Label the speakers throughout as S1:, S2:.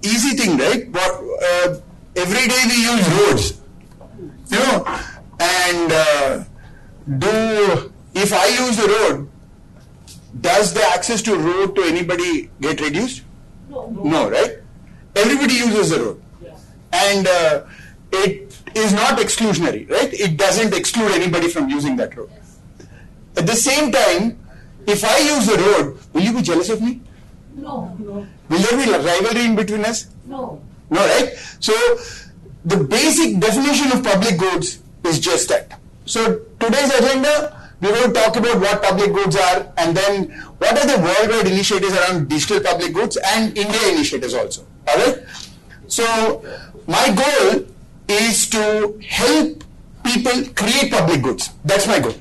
S1: easy thing, right? But every day we use roads, you know, and if I use the road, does the access to road to anybody get reduced? No, right? Everybody uses the road. Yes. And it is not exclusionary, right? It doesn't exclude anybody from using that road. Yes. At the same time, if I use the road, will you be jealous of me?
S2: No.
S1: Will there be rivalry in between us?
S2: No.
S1: No, right? So, the basic definition of public goods is just that. So, today's agenda, we're going to talk about what public goods are, and then what are the worldwide initiatives around digital public goods and India initiatives also. Alright? So, my goal is to help people create public goods. That's my goal.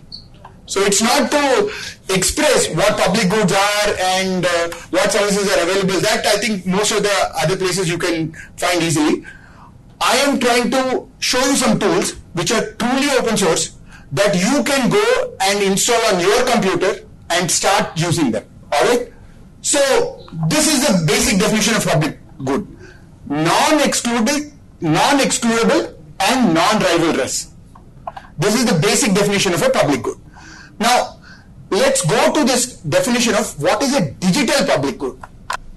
S1: So, it's not to express what public goods are and what services are available. That I think most of the other places you can find easily. I am trying to show you some tools which are truly open source that you can go and install on your computer and start using them. Alright? So, this is the basic definition of public good. Non-excludable, and non-rivalrous. This is the basic definition of a public good. Now, let's go to this definition of what is a digital public good.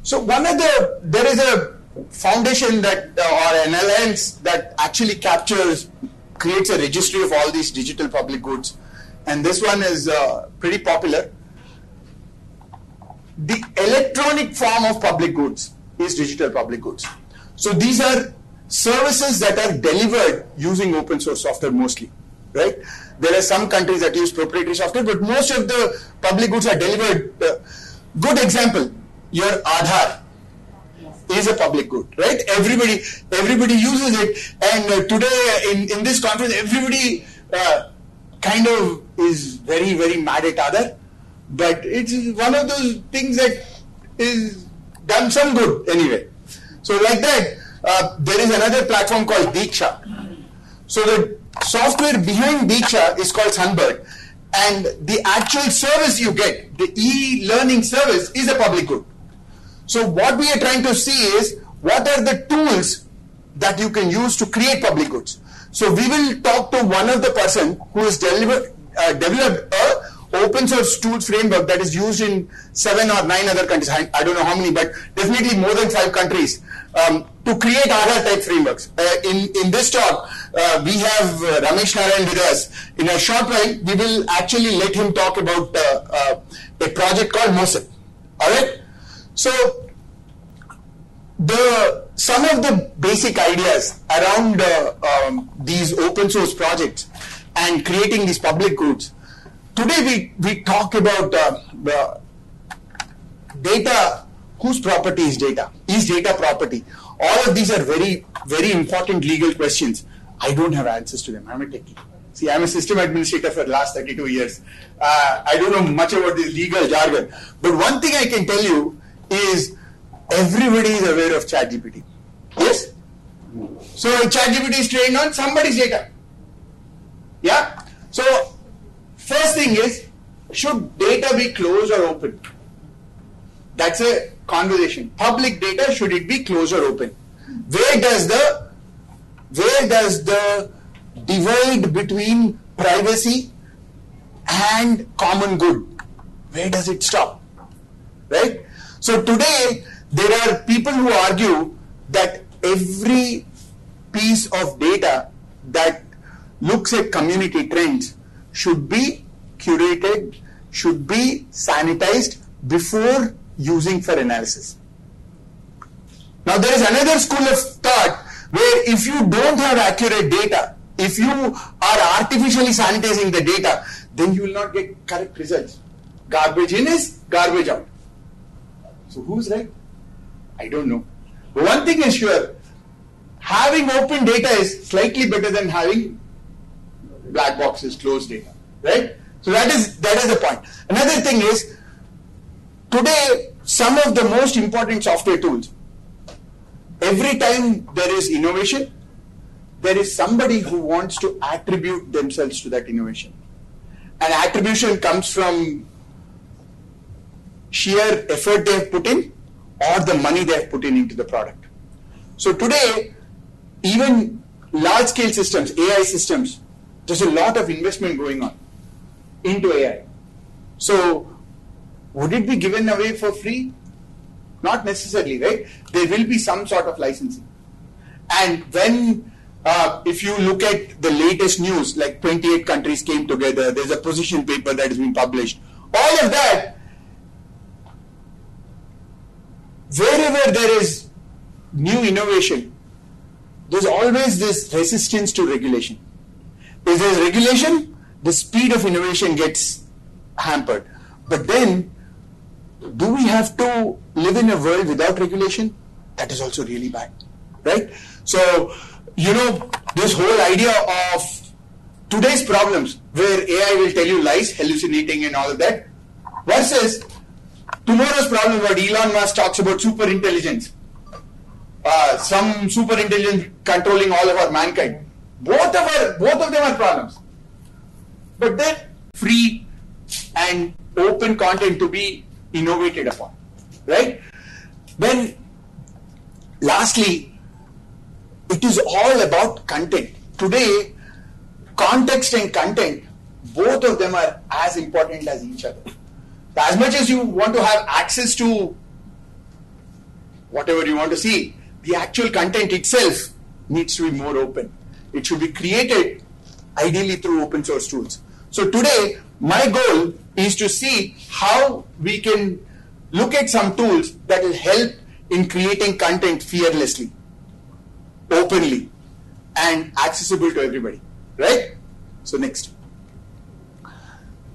S1: So, there is a foundation that, or an alliance that actually creates a registry of all these digital public goods, and this one is pretty popular. The electronic form of public goods is digital public goods. So these are services that are delivered using open source software mostly, right? There are some countries that use proprietary software, but most of the public goods are delivered. Good example, your Aadhaar is a public good, right? Everybody uses it, and today in this conference, everybody kind of is very, very mad at Aadhaar, but it's one of those things that is done some good anyway. So like that, there is another platform called Diksha. So the software behind Diksha is called Sunbird, and the actual service you get, the e-learning service, is a public good. So what we are trying to see is what are the tools that you can use to create public goods. So we will talk to one of the person who has developed a open source tools framework that is used in 7 or 9 other countries. I don't know how many, but definitely more than 5 countries to create Aadhaar type frameworks. In this talk, we have Ramesh Narayan with us. In a short while, we will actually let him talk about a project called MOSIP. Alright? So, some of the basic ideas around these open source projects and creating these public goods. Today we talk about data, whose property is data? Is data property? All of these are very, very important legal questions. I don't have answers to them. I'm a techie. See, I'm a system administrator for the last 32 years. I don't know much about this legal jargon. But one thing I can tell you is everybody is aware of ChatGPT. Yes? So ChatGPT is trained on somebody's data. Yeah? So first thing is, should data be closed or open? That's a conversation. Public data, should it be closed or open? Where does the divide between privacy and common good, where does it stop? Right? So today, there are people who argue that every piece of data that looks at community trends should be curated, should be sanitized before using for analysis. Now there is another school of thought where if you don't have accurate data, if you are artificially sanitizing the data, then you will not get correct results. Garbage in is garbage out. So who's right? I don't know. But one thing is sure, having open data is slightly better than having black boxes, closed data, right? So that is the point. Another thing is, today some of the most important software tools, every time there is innovation, there is somebody who wants to attribute themselves to that innovation. And attribution comes from sheer effort they have put in or the money they have put in into the product. So today, even large-scale systems, AI systems, there's a lot of investment going on into AI. So would it be given away for free? Not necessarily, right? There will be some sort of licensing. And when, if you look at the latest news, like 28 countries came together, there's a position paper that has been published. All of that, wherever there is new innovation, there's always this resistance to regulation. If there's regulation, the speed of innovation gets hampered. But then, do we have to live in a world without regulation? That is also really bad, right? So, this whole idea of today's problems, where AI will tell you lies, hallucinating and all of that, versus tomorrow's problem where Elon Musk talks about super intelligence, some super intelligence controlling all of our mankind. Both of them are problems. But then free and open content to be innovated upon, right? Then lastly, it is all about content. Today, context and content, both of them are as important as each other. As much as you want to have access to whatever you want to see, the actual content itself needs to be more open. It should be created ideally through open source tools. So today, my goal is to see how we can look at some tools that will help in creating content fearlessly, openly, and accessible to everybody, right? So next.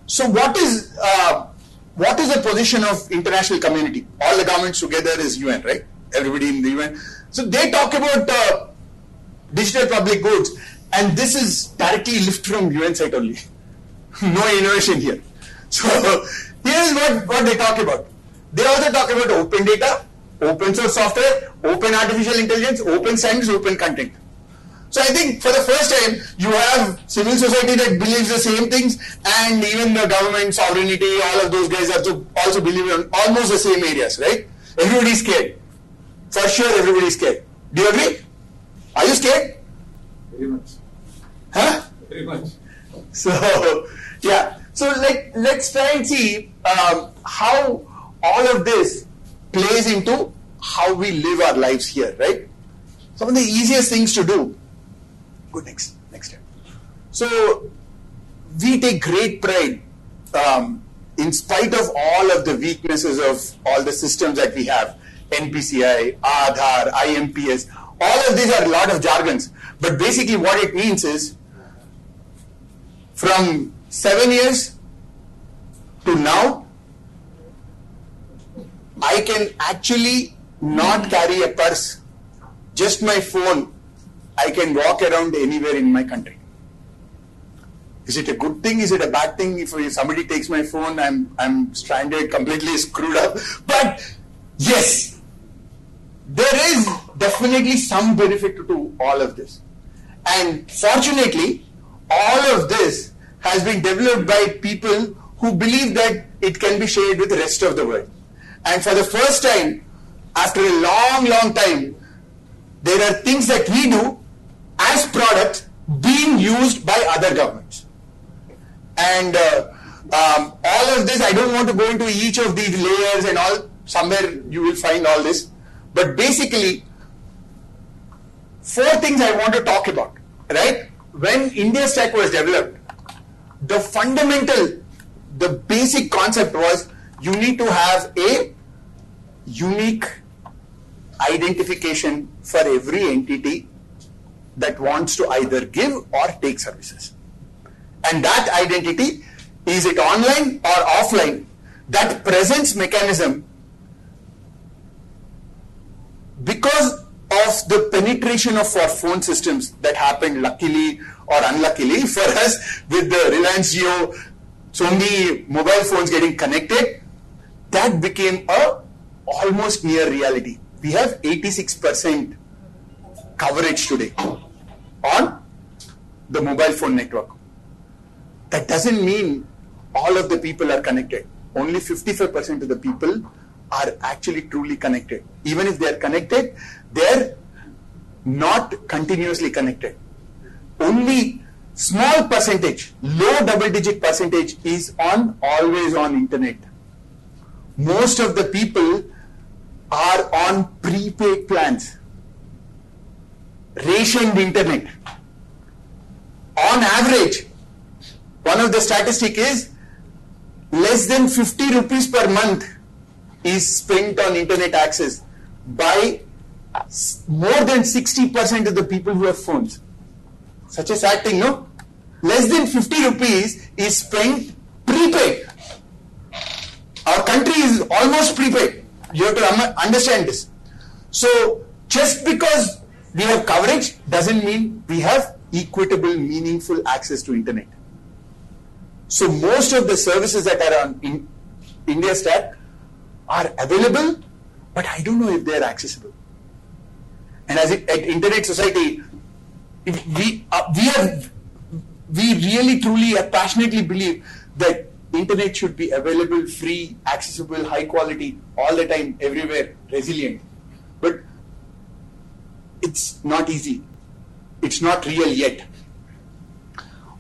S1: So what is the position of international community? All the governments together is UN, right? Everybody in the UN. So they talk about digital public goods, and this is directly lifted from UN site only. No innovation here. So here's what they talk about. They also talk about open data, open source software, open artificial intelligence, open science, open content. So I think for the first time, you have civil society that believes the same things, and even the government, sovereignty, all of those guys also believe in almost the same areas, right? Everybody's scared. For sure, everybody's scared. Do you agree? Are you scared?
S2: Very much.
S1: Huh?
S2: Very much.
S1: So, yeah. So let's try and see how all of this plays into how we live our lives here, right? Some of the easiest things to do. Go next step. So we take great pride, in spite of all of the weaknesses of all the systems that we have, NPCI, Aadhaar, IMPS, all of these are a lot of jargons. But basically what it means is, from 7 years to now, I can actually not carry a purse, just my phone. I can walk around anywhere in my country. Is it a good thing? Is it a bad thing? If somebody takes my phone, I'm stranded, completely screwed up. But yes, there is definitely some benefit to all of this. And fortunately, all of this has been developed by people who believe that it can be shared with the rest of the world. And for the first time, after a long, long time, there are things that we do as products being used by other governments. And all of this, I don't want to go into each of these layers and all. Somewhere you will find all this. But basically, 4 things I want to talk about, right? When India Stack was developed, the basic concept was you need to have a unique identification for every entity that wants to either give or take services. And that identity, is it online or offline, that presence mechanism, because of the penetration of our phone systems that happened luckily or unluckily for us with the Reliance Jio, so many mobile phones getting connected, that became a almost near reality. We have 86% coverage today on the mobile phone network. That doesn't mean all of the people are connected. Only 55% of the people are actually truly connected. Even if they are connected, their not continuously connected. Only small percentage, low double-digit percentage is on always on internet. Most of the people are on prepaid plans, rationed internet. On average, one of the statistic is less than 50 rupees per month is spent on internet access by more than 60% of the people who have phones. Such a sad thing, no? Less than 50 rupees is spent prepaid. Our country is almost prepaid. You have to understand this. So, just because we have coverage doesn't mean we have equitable, meaningful access to internet. So, most of the services that are on in India Stack are available, but I don't know if they are accessible. And as at Internet Society, we really truly passionately believe that internet should be available, free, accessible, high quality, all the time, everywhere, resilient. But it's not easy. It's not real yet.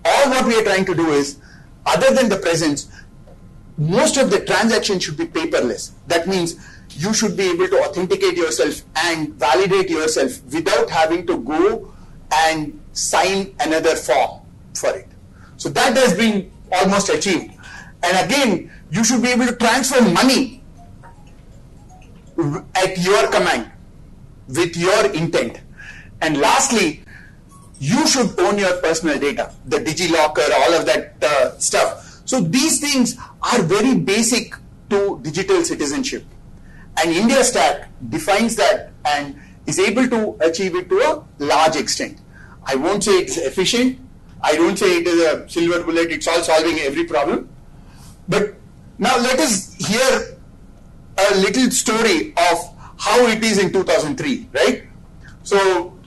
S1: All what we are trying to do is, other than the presence, most of the transactions should be paperless. That means you should be able to authenticate yourself and validate yourself without having to go and sign another form for it. So that has been almost achieved. And again, you should be able to transfer money at your command with your intent. And lastly, you should own your personal data, the DigiLocker, all of that stuff. So these things are very basic to digital citizenship. And India Stack defines that and is able to achieve it to a large extent. I won't say it's efficient. I don't say it is a silver bullet. It's all solving every problem. But now let us hear a little story of how it is in 2003, right? So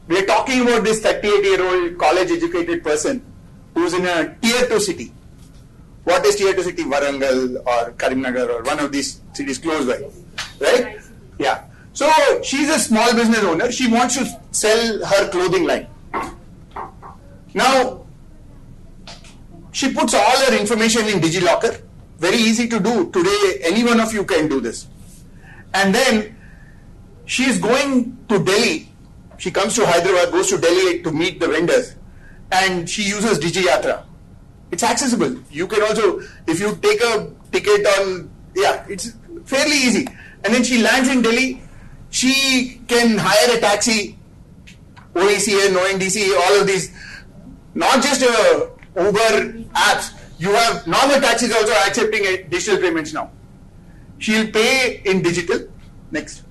S1: we are talking about this 38-year-old college-educated person who's in a tier 2 city. What is tier 2 city? Warangal or Karimnagar or one of these cities close by, right? Yeah. So she's a small business owner. She wants to sell her clothing line. Now, she puts all her information in DigiLocker. Very easy to do. Today, any one of you can do this. And then she is going to Delhi. She comes to Hyderabad, goes to Delhi to meet the vendors, and she uses DigiYatra. It's accessible. You can also, if you take a ticket on, it's fairly easy. And then she lands in Delhi. She can hire a taxi, OECN, ONDC, all of these, not just Uber apps. You have normal taxis also accepting digital payments now. She'll pay in digital. Next.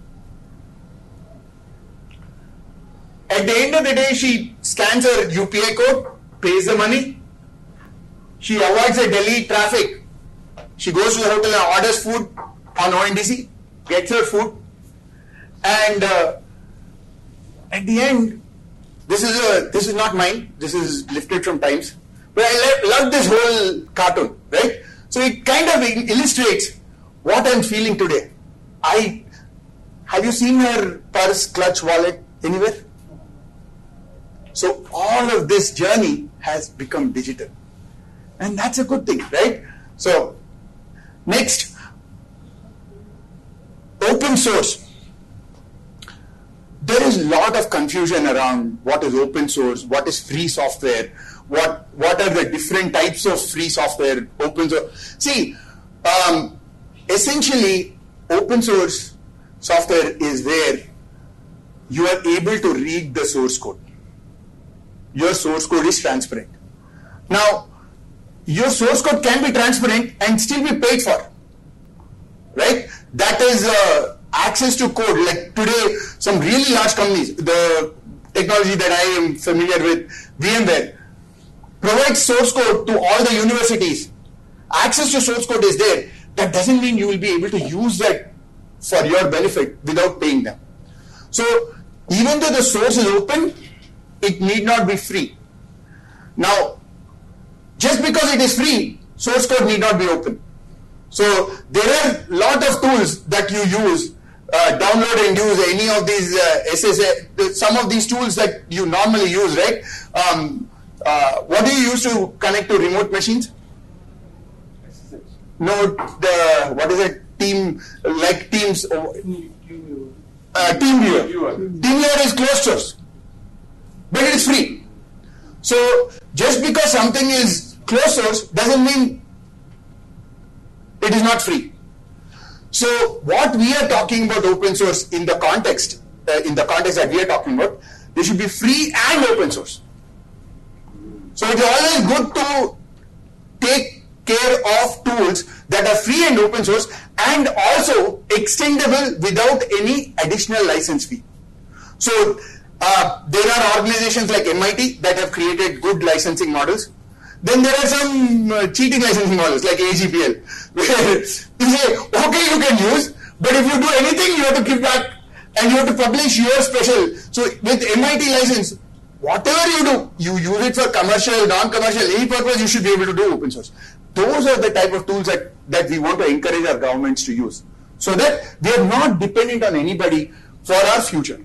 S1: At the end of the day, she scans her UPI code, pays the money. She avoids the Delhi traffic. She goes to the hotel and orders food on ONDC, gets her food. And at the end, this is not mine. This is lifted from Times. But I love this whole cartoon, right? So it kind of illustrates what I'm feeling today. Have you seen her purse, clutch, wallet anywhere? So all of this journey has become digital. And that's a good thing, right? So next, open source. There is a lot of confusion around what is open source, what is free software, what are the different types of free software, open source. See, essentially, open source software is where you are able to read the source code. Your source code is transparent. Now, your source code can be transparent and still be paid for, right? That is access to code. Like today, some really large companies, the technology that I am familiar with, VMware, provides source code to all the universities. Access to source code is there. That doesn't mean you will be able to use that for your benefit without paying them. So even though the source is open, it need not be free. Now, just because it is free, source code need not be open. So there are a lot of tools that you use download and use any of these SSA, some of these tools that you normally use, right? What do you use to connect to remote machines? No, what is it? Teams. TeamViewer. TeamViewer is closed source, but it is free. So just because something is closed source doesn't mean it is not free. So what we are talking about open source in the context that we are talking about, they should be free and open source. So it is always good to take care of tools that are free and open source and also extendable without any additional license fee. So there are organizations like MIT that have created good licensing models. Then there are some cheating licensing models like AGPL, where you say, okay, you can use, but if you do anything, you have to give back and you have to publish your special. So with MIT license, whatever you do, you use it for commercial, non-commercial, any purpose, you should be able to do open source. Those are the type of tools that we want to encourage our governments to use, so that we are not dependent on anybody for our future,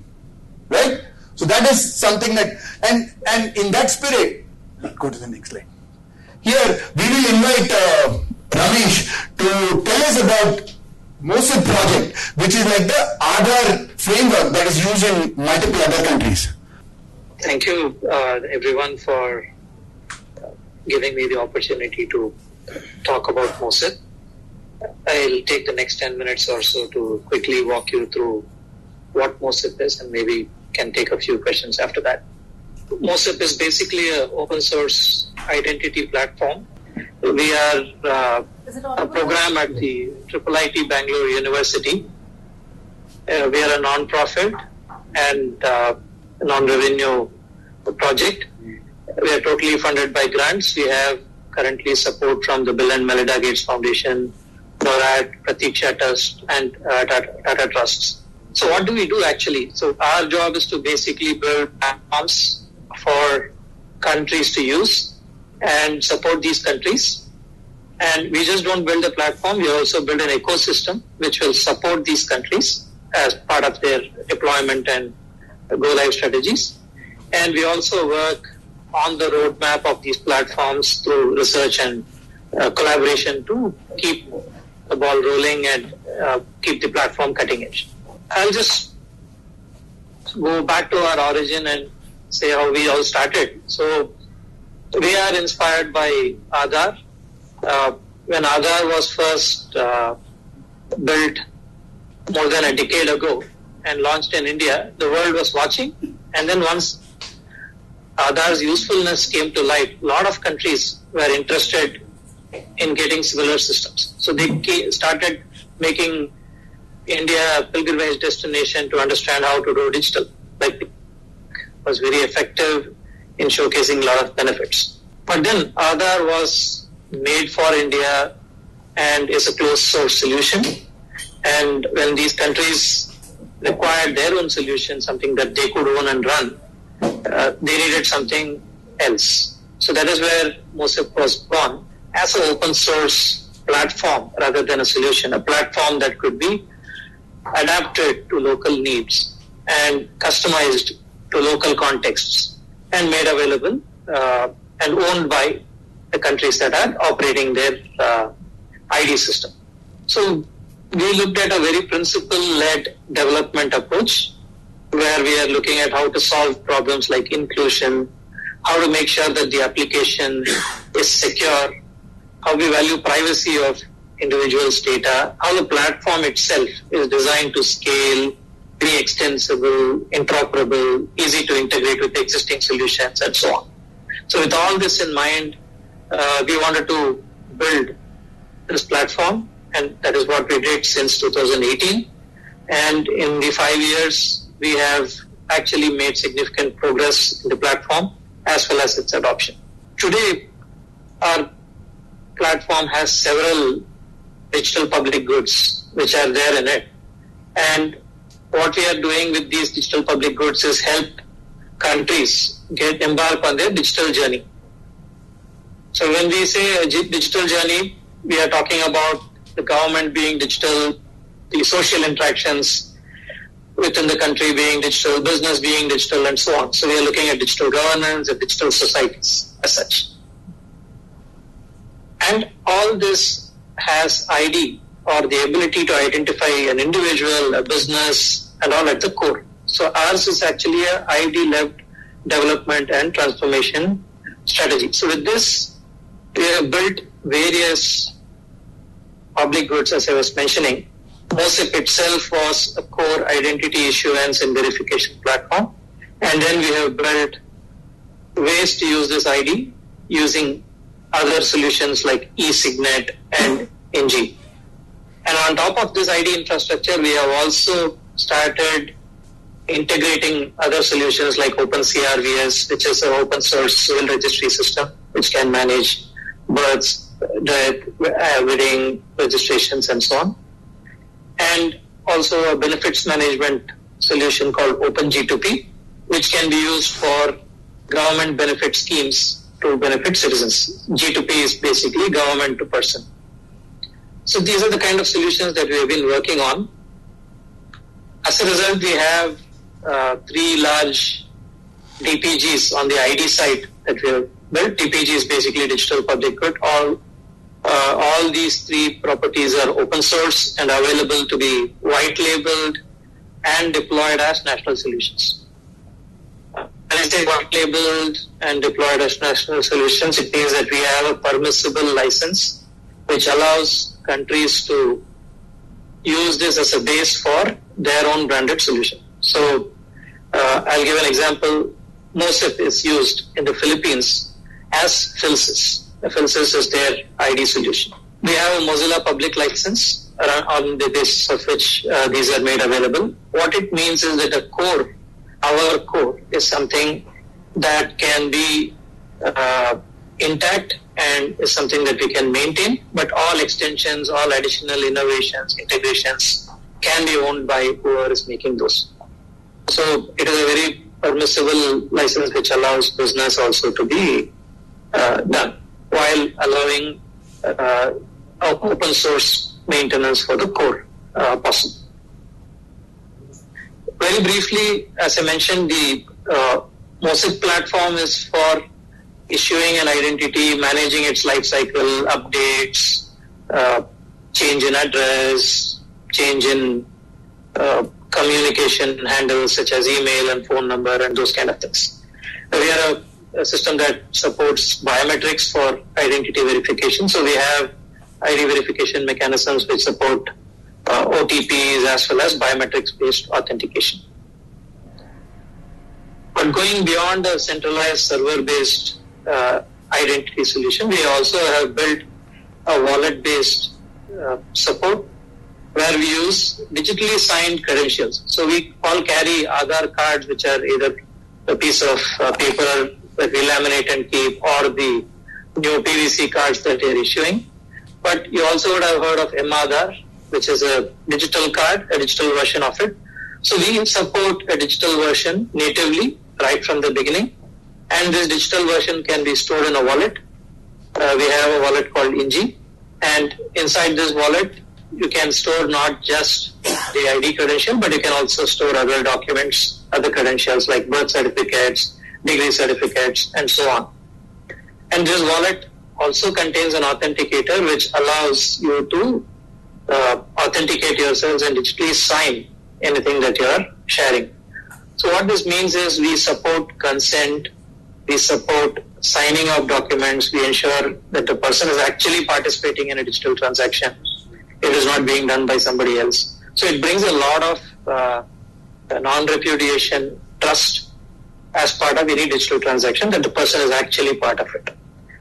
S1: right? So that is something that, and in that spirit, go to the next slide. Here, we will invite Ramesh to tell us about MOSIP project, which is like the Aadhaar framework that is used in multiple other countries.
S2: Thank you, everyone, for giving me the opportunity to talk about MOSIP. I'll take the next 10 minutes or so to quickly walk you through what MOSIP is, and maybe can take a few questions after that. MOSIP is basically an open source identity platform. We are a program at the IIT Bangalore University. We are a non-profit and non-revenue project. We are totally funded by grants. We have currently support from the Bill and Melinda Gates Foundation, NORAD, Pratiksha Trust, and Tata Trusts. So what do we do actually? So our job is to basically build platforms for countries to use and support these countries. And we just don't build a platform, we also build an ecosystem which will support these countries as part of their deployment and go-live strategies. And we also work on the roadmap of these platforms through research and collaboration to keep the ball rolling and keep the platform cutting edge. I'll just go back to our origin and say how we all started. So we are inspired by Aadhaar. When Aadhaar was first built more than a decade ago and launched in India, the world was watching. And then once Aadhaar's usefulness came to light, a lot of countries were interested in getting similar systems. So they started making India a pilgrimage destination to understand how to do digital. Like, was very effective in showcasing a lot of benefits. But then Aadhaar was made for India and is a closed source solution. And when these countries required their own solution, something that they could own and run, they needed something else. So that is where MOSIP was born as an open source platform rather than a solution, a platform that could be adapted to local needs and customized to local contexts and made available and owned by the countries that are operating their ID system. So we looked at a very principle-led development approach where we are looking at how to solve problems like inclusion, how to make sure that the application is secure, how we value privacy of individuals' data, how the platform itself is designed to scale, be extensible, interoperable, easy to integrate with existing solutions, and so on. So with all this in mind, we wanted to build this platform, and that is what we did since 2018. And in the 5 years, we have actually made significant progress in the platform as well as its adoption. Today, our platform has several digital public goods which are there in it. And what we are doing with these digital public goods is help countries embark on their digital journey. So when we say a digital journey, we are talking about the government being digital, the social interactions within the country being digital, business being digital, and so on. So we are looking at digital governance and digital societies as such. And all this has ID, or the ability to identify an individual, a business, and all at the core. So ours is actually a ID-led development and transformation strategy. So with this, we have built various public goods, as I was mentioning. MOSIP itself was a core identity issuance and verification platform. And then we have built ways to use this ID using other solutions like eSignet and NG. And on top of this ID infrastructure, we have also started integrating other solutions like OpenCRVS, which is an open source civil registry system, which can manage births, death, wedding registrations, and so on. And also a benefits management solution called OpenG2P, which can be used for government benefit schemes to benefit citizens. G2P is basically government to person. So these are the kind of solutions that we have been working on. As a result, we have 3 large DPGs on the ID side that we have built. DPG is basically digital public good. All these 3 properties are open source and available to be white labeled and deployed as national solutions. When I say white labeled and deployed as national solutions, it means that we have a permissible license which allows countries to use this as a base for their own branded solution. So I'll give an example. MOSIP is used in the Philippines as PhilSys. PhilSys is their ID solution. We have a Mozilla public license on the basis of which these are made available. What it means is that our core is something that can be intact and is something that we can maintain, but all extensions, all additional innovations, integrations can be owned by whoever is making those. So it is a very permissible license which allows business also to be done while allowing open source maintenance for the core possible. Very briefly, as I mentioned, the MOSIP platform is for issuing an identity, managing its life cycle, updates, change in address, change in communication handles such as email and phone number and those kind of things. We are a system that supports biometrics for identity verification. So we have ID verification mechanisms which support OTPs as well as biometrics-based authentication. But going beyond the centralized server-based identity solution, we also have built a wallet-based support where we use digitally signed credentials. So we all carry Aadhaar cards, which are either a piece of paper that we laminate and keep, or the new PVC cards that they are issuing. But you also would have heard of mAadhaar, which is a digital card, a digital version of it. So we support a digital version natively right from the beginning. And this digital version can be stored in a wallet. We have a wallet called Inji. And inside this wallet, you can store not just the ID credential, but you can also store other documents, other credentials like birth certificates, degree certificates, and so on. And this wallet also contains an authenticator which allows you to authenticate yourselves and digitally sign anything that you are sharing. So what this means is we support consent, we support signing of documents, we ensure that the person is actually participating in a digital transaction. It is not being done by somebody else. So it brings a lot of non-repudiation trust as part of any digital transaction, that the person is actually part of it,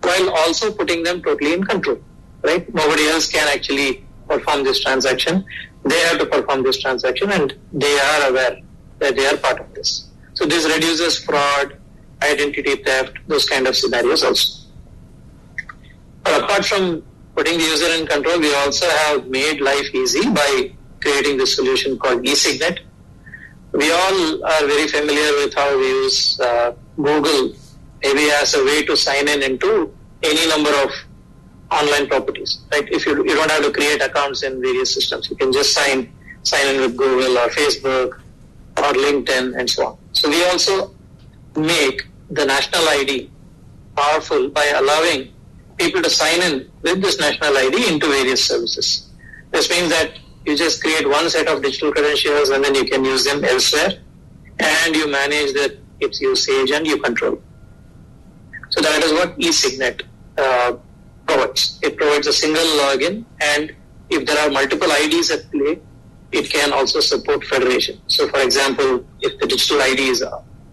S2: while also putting them totally in control, right? Nobody else can actually perform this transaction. They have to perform this transaction and they are aware that they are part of this. So this reduces fraud, identity theft, those kind of scenarios also. But apart from putting the user in control, we also have made life easy by creating this solution called eSignet. We all are very familiar with how we use Google maybe as a way to sign in into any number of online properties. Right? If you don't have to create accounts in various systems, you can just sign in with Google or Facebook or LinkedIn and so on. So we also make the national ID powerful by allowing people to sign in with this national ID into various services. This means that you just create one set of digital credentials and then you can use them elsewhere, and you manage its usage and you control. So that is what eSignet provides. It provides a single login, and if there are multiple IDs at play, it can also support federation. So for example, if the digital ID is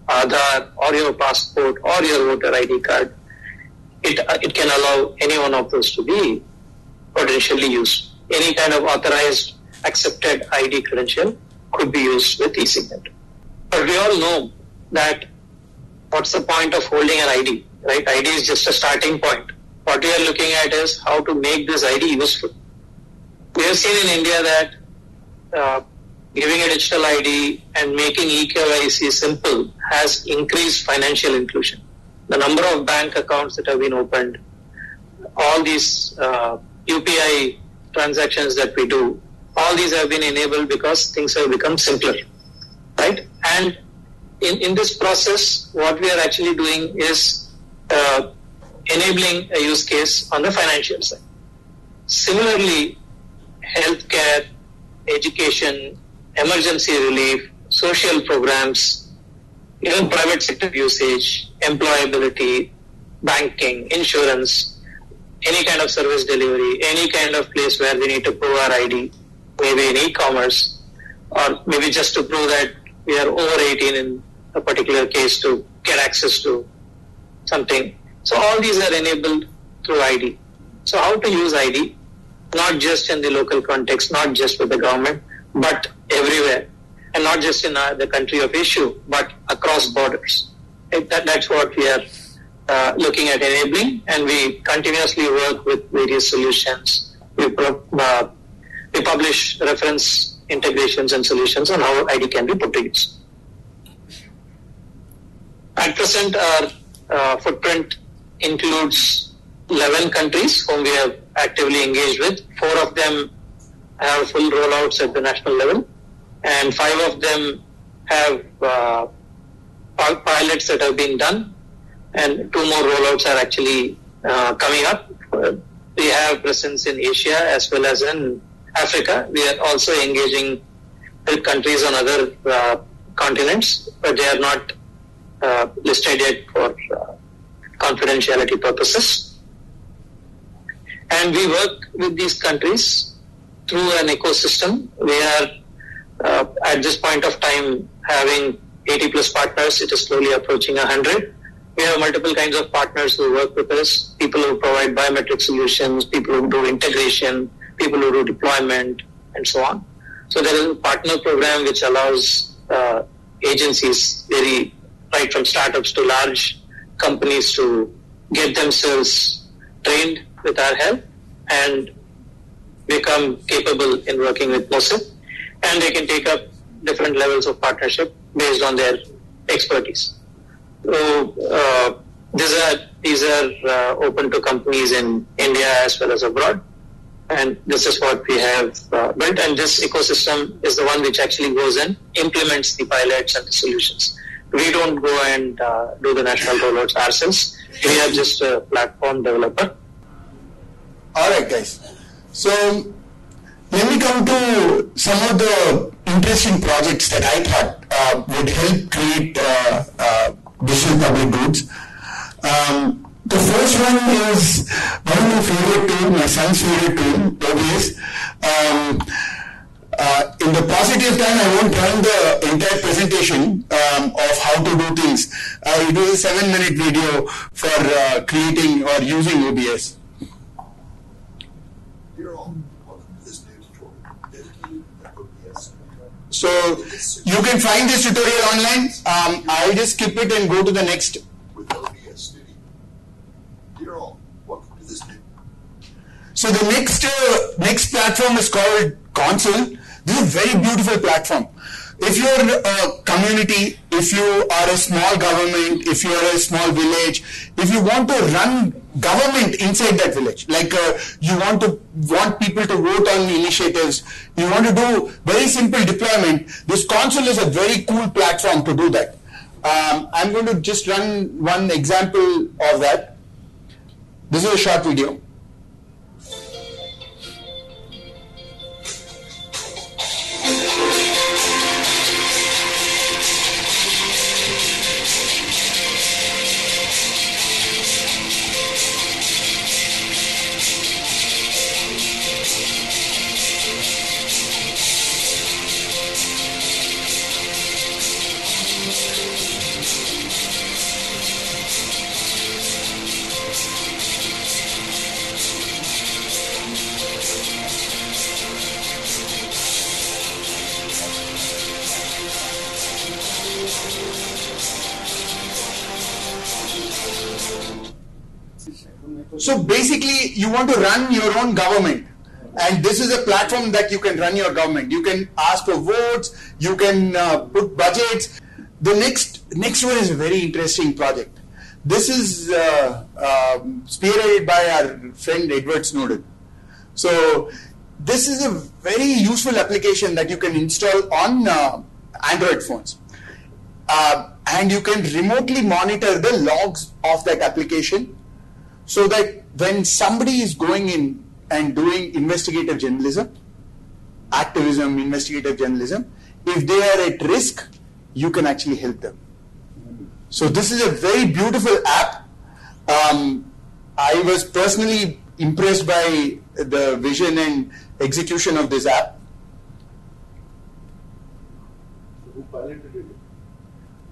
S2: Aadhaar or your passport or your voter ID card, it can allow any one of those to be potentially used. Any kind of authorized, accepted ID credential could be used with eSignet. But we all know that what's the point of holding an ID, right? ID is just a starting point. What we are looking at is how to make this ID useful. We have seen in India that giving a digital ID and making eKYC simple has increased financial inclusion. The number of bank accounts that have been opened, all these UPI transactions that we do, all these have been enabled because things have become simpler, right? And in this process, what we are actually doing is enabling a use case on the financial side. Similarly, healthcare, education, emergency relief, social programs, even private sector usage, employability, banking, insurance, any kind of service delivery, any kind of place where we need to prove our ID, maybe in e-commerce, or maybe just to prove that we are over 18 in a particular case to get access to something. So all these are enabled through ID. So how to use ID, not just in the local context, not just with the government, but everywhere. And not just in the country of issue, but across borders. That's what we are looking at enabling, and we continuously work with various solutions. We publish reference integrations and solutions on how ID can be put to use. At present, our footprint includes 11 countries whom we have actively engaged with. 4 of them have full rollouts at the national level, and 5 of them have pilots that have been done, and 2 more rollouts are actually coming up. We have presence in Asia as well as in Africa. We are also engaging with countries on other continents, but they are not listed yet for confidentiality purposes. And we work with these countries through an ecosystem. We are at this point of time having 80 plus partners. It is slowly approaching 100. We have multiple kinds of partners who work with us, people who provide biometric solutions, people who do integration, people who do deployment, and so on. So there is a partner program which allows agencies, right from startups to large companies, to get themselves trained with our help and become capable in working with MOSIP, and they can take up different levels of partnership based on their expertise. So these are open to companies in India as well as abroad, and this is what we have built. And this ecosystem is the one which actually goes and implements the pilots and the solutions. We don't go and do the national rollouts ourselves. We are just a platform developer.
S1: All right, guys. So let me come to some of the interesting projects that I thought would help create digital public goods. The first one is one of my favorite tools, my son's favorite tool, OBS. In the positive time, I won't run the entire presentation of how to do things. It was a 7-minute video for creating or using OBS. So you can find this tutorial online. I'll just skip it and go to the next.
S3: With OBS Studio. Dear all, welcome to this new.
S1: So the next platform is called Console. This is a very beautiful platform. if you're a community, if you are a small government, if you are a small village, if you want to run government inside that village, like you want people to vote on initiatives, you want to do very simple deployment, this console is a very cool platform to do that. I'm going to just run one example of that. This is a short video. So basically, you want to run your own government, and this is a platform that you can run your government. You can ask for votes, you can put budgets. The next one is a very interesting project. This is spearheaded by our friend Edward Snowden. So this is a very useful application that you can install on Android phones. And you can remotely monitor the logs of that application, so that when somebody is going in and doing investigative journalism, activism, investigative journalism, if they are at risk, you can actually help them. So this is a very beautiful app. I was personally impressed by the vision and execution of this app.
S3: Who piloted it?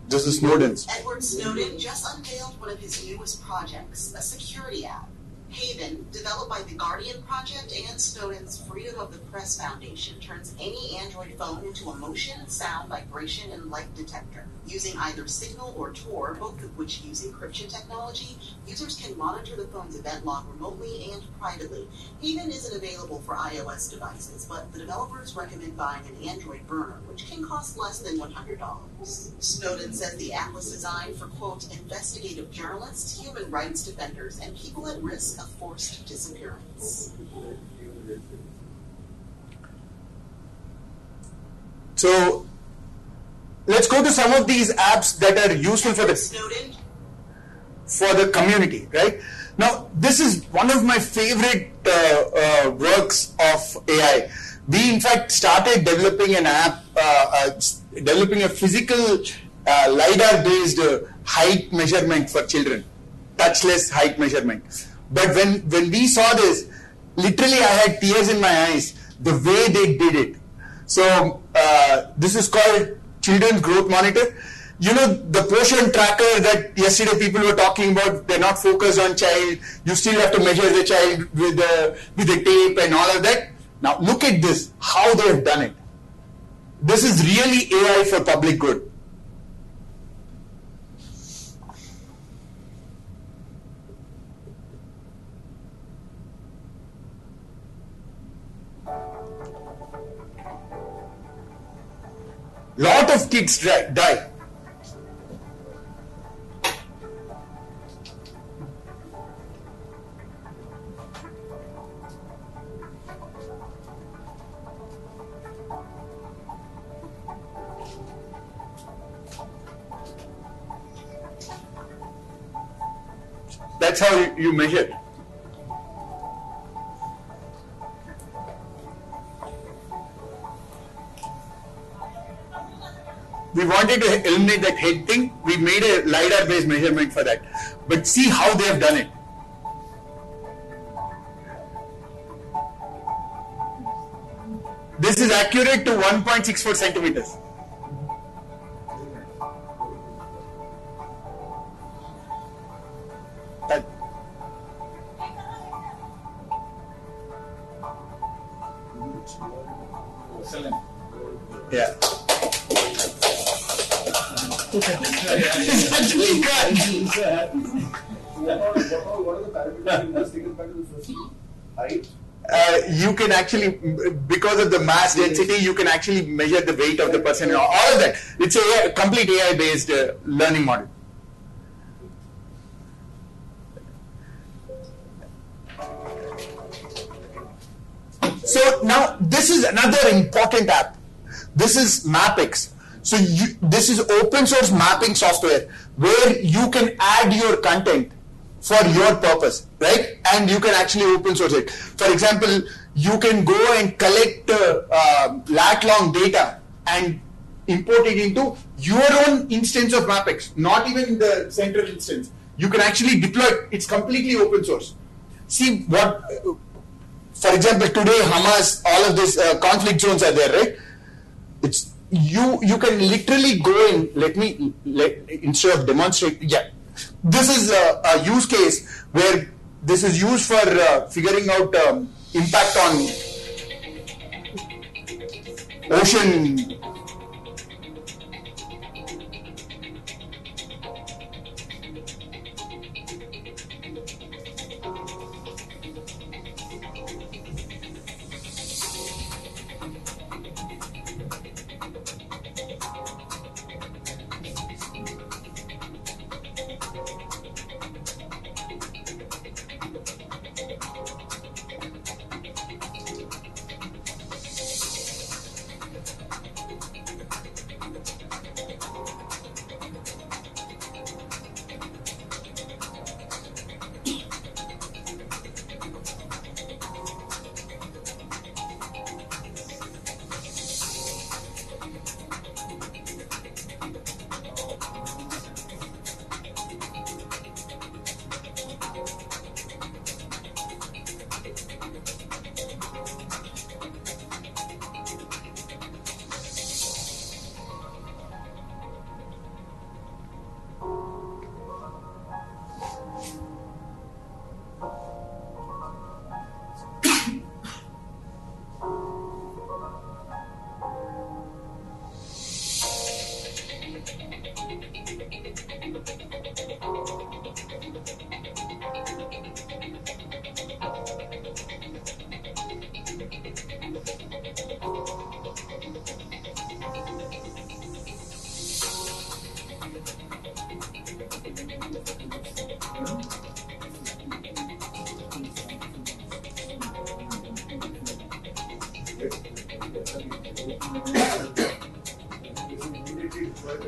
S1: This is Snowden's.
S4: Edward Snowden just unveiled one of his newest projects, a security app, Haven, developed by the Guardian Project and Snowden's Freedom of the Press Foundation, turns any Android phone into a motion, sound, vibration, and light detector. Using either Signal or Tor, both of which use encryption technology, users can monitor the phone's event log remotely and privately. Haven isn't available for iOS devices, but the developers recommend buying an Android burner, which can cost less than $100. Snowden says the app was designed for, quote, investigative journalists, human rights defenders, and people at risk of forced disappearance.
S1: So let's go to some of these apps that are useful for the community, right? Now, this is one of my favorite works of AI. We, in fact, started developing an app, developing a physical LiDAR-based height measurement for children, touchless height measurement. But when we saw this, literally I had tears in my eyes, the way they did it. So this is called Children's Growth Monitor. You know, the portion tracker that yesterday people were talking about, they're not focused on child. You still have to measure the child with the tape and all of that. Now look at this, how they have done it. This is really AI for public good. Lot of kids die. That's how you measure. We wanted to eliminate that head thing. We made a LiDAR-based measurement for that. But see how they have done it. This is accurate to 1.64 centimeters. Yeah.
S3: What are the parameters you must take us back to the first height?
S1: you can actually, because of the mass density, you can actually measure the weight of the person, all of that. It's a complete AI-based learning model. So now this is another important app. This is MapX. So this is open source mapping software where you can add your content for your purpose, right? And you can actually open source it. For example, you can go and collect lat-long data and import it into your own instance of MapX, not even the central instance. You can actually deploy it. It's completely open source. See what, for example, today Hamas, all of these conflict zones are there, right? It's you can literally go in. Instead of demonstrate, yeah. This is a use case where this is used for figuring out impact on ocean.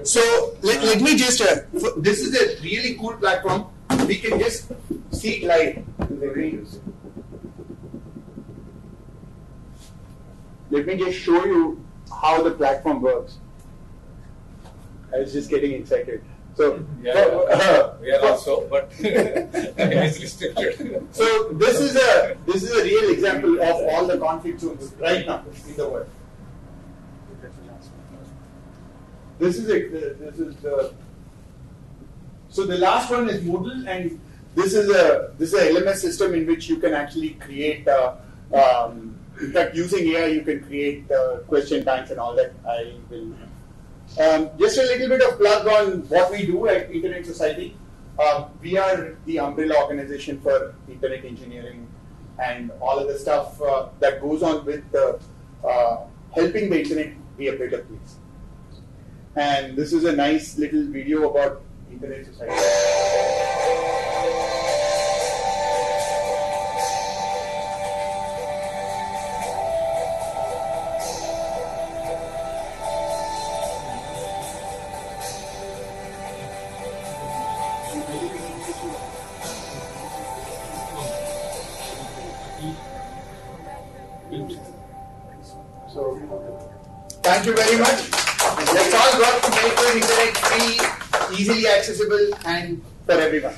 S1: So let me just, this is a really cool platform. We can just see it live. Let me just show you how the platform works. I was just getting excited. So
S5: we are also, but it's restricted.
S1: So this is a real example of all the conflict zones right now in the world. So the last one is Moodle, and this is a LMS system in which you can actually create. In fact, using AI, you can create question banks and all that. I will just a little bit of plug on what we do at Internet Society. We are the umbrella organization for internet engineering and all of the stuff that goes on with helping the internet be a better place. And this is a nice little video about Internet Society. So, thank you very much. Let's all work to make the internet free, easily accessible, and for everyone.